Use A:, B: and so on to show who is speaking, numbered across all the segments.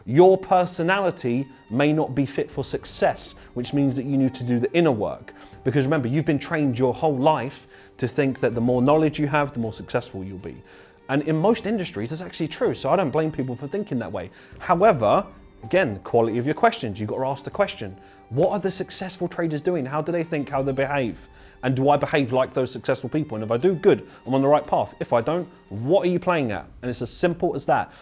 A: Your personality may not be fit for success, which means that you need to do the inner work. Because remember, you've been trained your whole life to think that the more knowledge you have, the more successful you'll be. And in most industries, it's actually true. So I don't blame people for thinking that way. However, again, quality of your questions. You've got to ask the question, what are the successful traders doing? How do they think, how they behave? And do I behave like those successful people? And if I do, good, I'm on the right path. If I don't, what are you playing at? And it's as simple as that.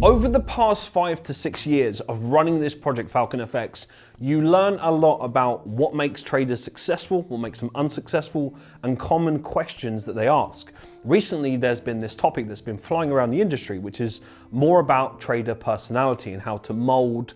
A: Over the past 5 to 6 years of running this project, Falcon FX, you learn a lot about what makes traders successful, what makes them unsuccessful, and common questions that they ask. Recently, there's been this topic that's been flying around the industry, which is more about trader personality and how to mold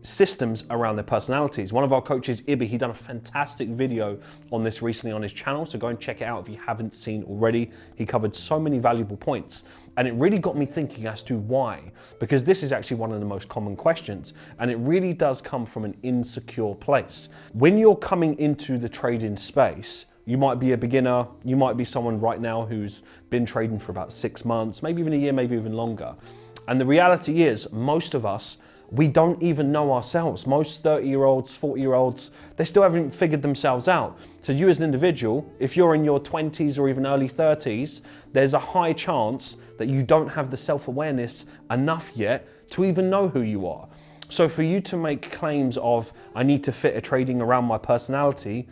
A: systems around their personalities. One of our coaches, Ibby, he done a fantastic video on this recently on his channel, so go and check it out if you haven't seen already. He covered so many valuable points, and it really got me thinking as to why, because this is actually one of the most common questions, and it really does come from an insecure place. When you're coming into the trading space, you might be a beginner, you might be someone right now who's been trading for about 6 months, maybe even a year, maybe even longer. And the reality is, most of us, we don't even know ourselves. Most 30-year-olds, 40-year-olds, they still haven't figured themselves out. So you as an individual, if you're in your 20s or even early 30s, there's a high chance that you don't have the self-awareness enough yet to even know who you are. So for you to make claims of, I need to fit a trading around my personality,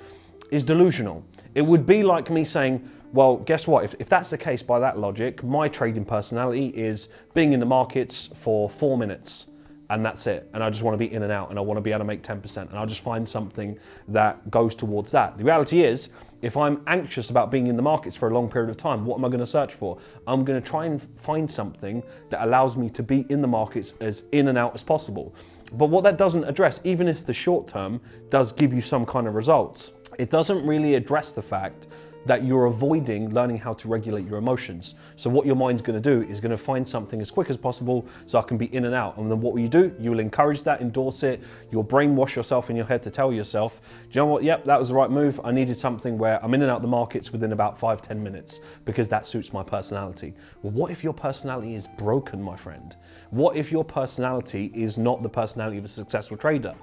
A: is delusional. It would be like me saying, well, guess what? If that's the case by that logic, my trading personality is being in the markets for 4 minutes. And that's it. And I just want to be in and out, and I want to be able to make 10%. And I'll just find something that goes towards that. The reality is, if I'm anxious about being in the markets for a long period of time, what am I going to search for? I'm going to try and find something that allows me to be in the markets as in and out as possible. But what that doesn't address, even if the short term does give you some kind of results, it doesn't really address the fact that you're avoiding learning how to regulate your emotions. So what your mind's gonna do is gonna find something as quick as possible so I can be in and out. And then what will you do? You will encourage that, endorse it, you'll brainwash yourself in your head to tell yourself, do you know what? Yep, that was the right move. I needed something where I'm in and out the markets within about 5-10 minutes because that suits my personality. Well, what if your personality is broken, my friend? What if your personality is not the personality of a successful trader?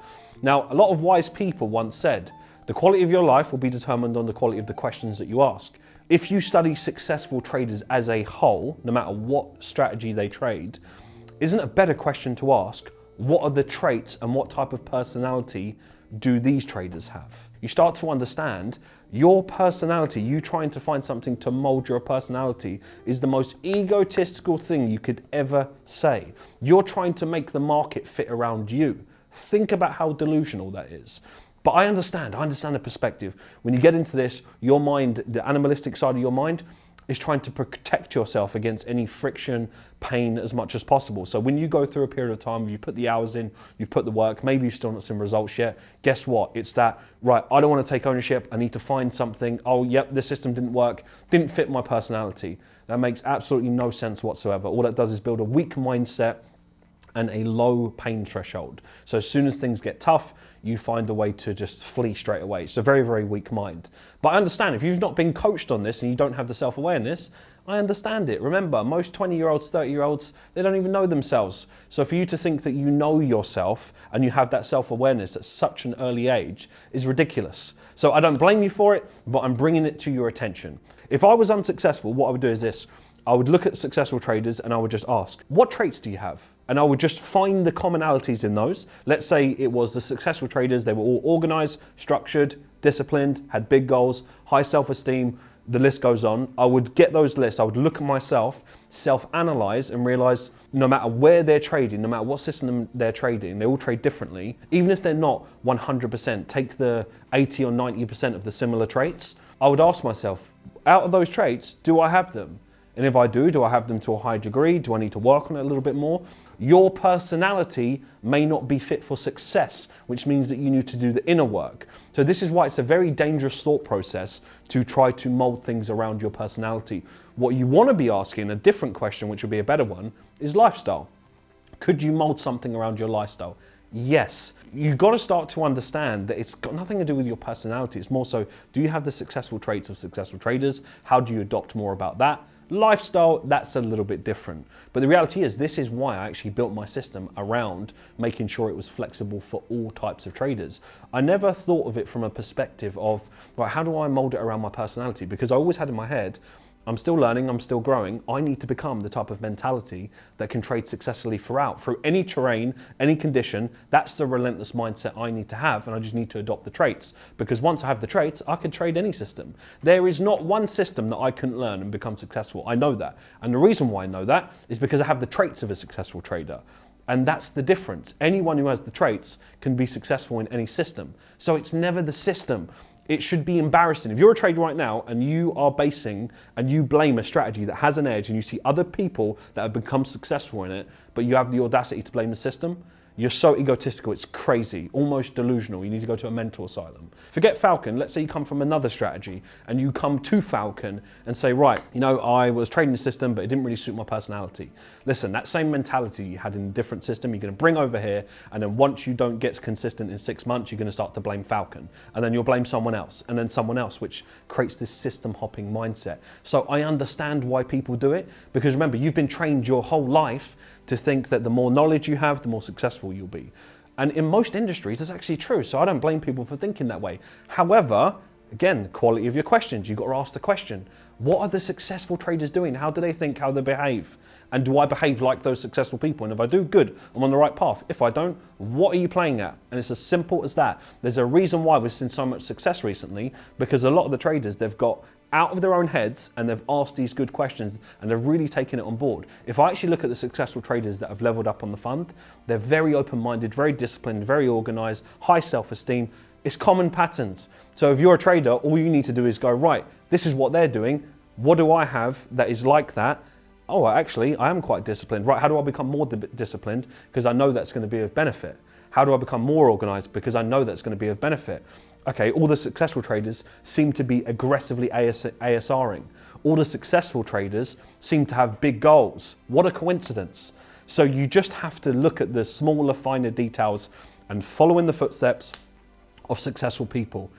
A: Now, a lot of wise people once said, the quality of your life will be determined on the quality of the questions that you ask. If you study successful traders as a whole, no matter what strategy they trade, isn't a better question to ask, what are the traits and what type of personality do these traders have? You start to understand your personality, you trying to find something to mold your personality is the most egotistical thing you could ever say. You're trying to make the market fit around you. Think about how delusional that is. But I understand the perspective. When you get into this, your mind, the animalistic side of your mind, is trying to protect yourself against any friction, pain as much as possible. So when you go through a period of time, you put the hours in, you've put the work, maybe you've still not seen results yet, guess what? It's that, right, I don't want to take ownership, I need to find something, oh, yep, this system didn't work, didn't fit my personality. That makes absolutely no sense whatsoever. All that does is build a weak mindset and a low pain threshold. So as soon as things get tough, you find a way to just flee straight away. It's a very, very weak mind. But I understand if you've not been coached on this and you don't have the self-awareness, I understand it. Remember, most 20-year-olds, 30-year-olds, they don't even know themselves. So for you to think that you know yourself and you have that self-awareness at such an early age is ridiculous. So I don't blame you for it, but I'm bringing it to your attention. If I was unsuccessful, what I would do is this. I would look at successful traders and I would just ask, what traits do you have? And I would just find the commonalities in those. Let's say it was the successful traders, they were all organized, structured, disciplined, had big goals, high self-esteem, the list goes on. I would get those lists, I would look at myself, self-analyze and realize no matter where they're trading, no matter what system they're trading, they all trade differently. Even if they're not 100%, take the 80 or 90% of the similar traits, I would ask myself, out of those traits, do I have them? And if I do I have them to a high degree? Do I need to work on it a little bit more? Your personality may not be fit for success, which means that you need to do the inner work. So this is why it's a very dangerous thought process to try to mold things around your personality. What you want to be asking, a different question, which would be a better one, is lifestyle. Could you mold something around your lifestyle? Yes. You've got to start to understand that it's got nothing to do with your personality. It's more so, do you have the successful traits of successful traders? How do you adopt more about that? Lifestyle, that's a little bit different. But the reality is, this is why I actually built my system around making sure it was flexible for all types of traders. I never thought of it from a perspective of, right, how do I mold it around my personality? Because I always had in my head, I'm still learning, I'm still growing. I need to become the type of mentality that can trade successfully through any terrain, any condition. That's the relentless mindset I need to have, and I just need to adopt the traits. Because once I have the traits, I can trade any system. There is not one system that I couldn't learn and become successful. I know that. And the reason why I know that is because I have the traits of a successful trader. And that's the difference. Anyone who has the traits can be successful in any system. So it's never the system. It should be embarrassing. If you're a trader right now and you are basing and you blame a strategy that has an edge and you see other people that have become successful in it, but you have the audacity to blame the system, you're so egotistical, it's crazy, almost delusional. You need to go to a mental asylum. Forget Falcon. Let's say you come from another strategy and you come to Falcon and say, right, you know, I was trading the system, but it didn't really suit my personality. Listen, that same mentality you had in a different system, you're going to bring over here. And then once you don't get consistent in 6 months, you're going to start to blame Falcon. And then you'll blame someone else and then someone else, which creates this system hopping mindset. So I understand why people do it, because remember, you've been trained your whole life to think that the more knowledge you have, the more successful you'll be. And in most industries, it's actually true. So I don't blame people for thinking that way. However, again, quality of your questions. You've got to ask the question, what are the successful traders doing? How do they think, how they behave? And do I behave like those successful people? And if I do, good, I'm on the right path. If I don't, what are you playing at? And it's as simple as that. There's a reason why we've seen so much success recently, because a lot of the traders, they've got out of their own heads and they've asked these good questions and they've really taken it on board. If I actually look at the successful traders that have leveled up on the fund, they're very open-minded, very disciplined, very organized, high self-esteem. It's common patterns. So if you're a trader, all you need to do is go, right, this is what they're doing. What do I have that is like that? Oh, actually, I am quite disciplined. Right, how do I become more disciplined? Because I know that's going to be of benefit. How do I become more organized? Because I know that's going to be of benefit. Okay, all the successful traders seem to be aggressively ASRing. All the successful traders seem to have big goals. What a coincidence. So you just have to look at the smaller, finer details and follow in the footsteps of successful people.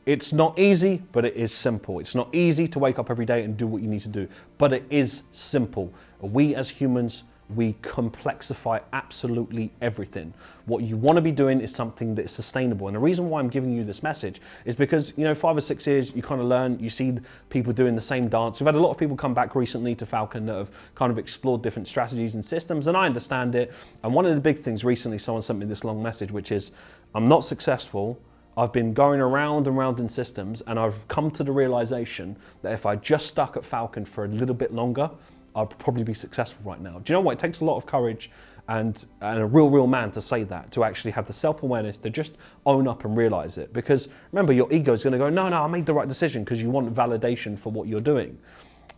A: It's not easy, but it is simple. It's not easy to wake up every day and do what you need to do, but it is simple. We as humans, we complexify absolutely everything. What you want to be doing is something that is sustainable. And the reason why I'm giving you this message is because, you know, 5 or 6 years, you kind of learn, you see people doing the same dance. We've had a lot of people come back recently to Falcon that have kind of explored different strategies and systems, and I understand it. And one of the big things recently, someone sent me this long message, which is, I'm not successful. I've been going around and around in systems, and I've come to the realization that if I just stuck at Falcon for a little bit longer, I'd probably be successful right now. Do you know what? It takes a lot of courage and a real man to say that, to actually have the self-awareness to just own up and realize it. Because remember, your ego is going to go, no, I made the right decision, because you want validation for what you're doing.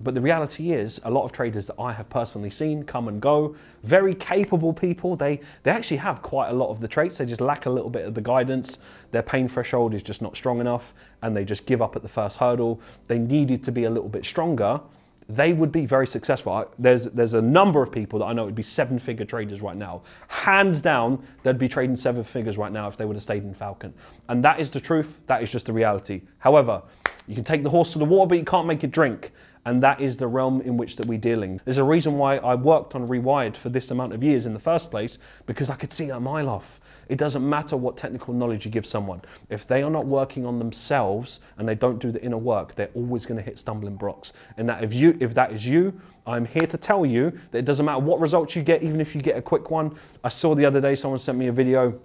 A: But the reality is, a lot of traders that I have personally seen come and go, very capable people, they actually have quite a lot of the traits, they just lack a little bit of the guidance, their pain threshold is just not strong enough, and they just give up at the first hurdle. They needed to be a little bit stronger. They would be very successful. There's a number of people that I know would be 7-figure traders right now. Hands down, they'd be trading 7 figures right now if they would have stayed in Falcon. And that is the truth, that is just the reality. However, you can take the horse to the water, but you can't make it drink. And that is the realm in which that we're dealing. There's a reason why I worked on Rewired for this amount of years in the first place, because I could see a mile off. It doesn't matter what technical knowledge you give someone. If they are not working on themselves and they don't do the inner work, they're always going to hit stumbling blocks. And that if that is you, I'm here to tell you that it doesn't matter what results you get, even if you get a quick one. I saw the other day, someone sent me a video.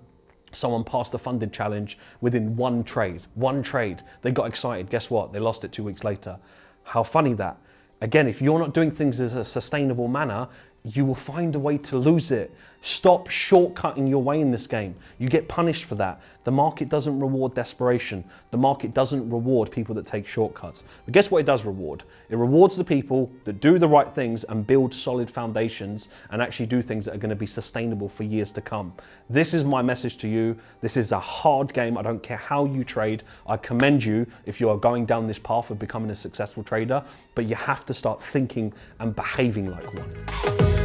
A: Someone passed a funded challenge within one trade. They got excited. Guess what? They lost it 2 weeks later. How funny that. Again, if you're not doing things in a sustainable manner, you will find a way to lose it. Stop shortcutting your way in this game. You get punished for that. The market doesn't reward desperation. The market doesn't reward people that take shortcuts. But guess what it does reward? It rewards the people that do the right things and build solid foundations and actually do things that are going to be sustainable for years to come. This is my message to you. This is a hard game. I don't care how you trade. I commend you if you are going down this path of becoming a successful trader, but you have to start thinking and behaving like one.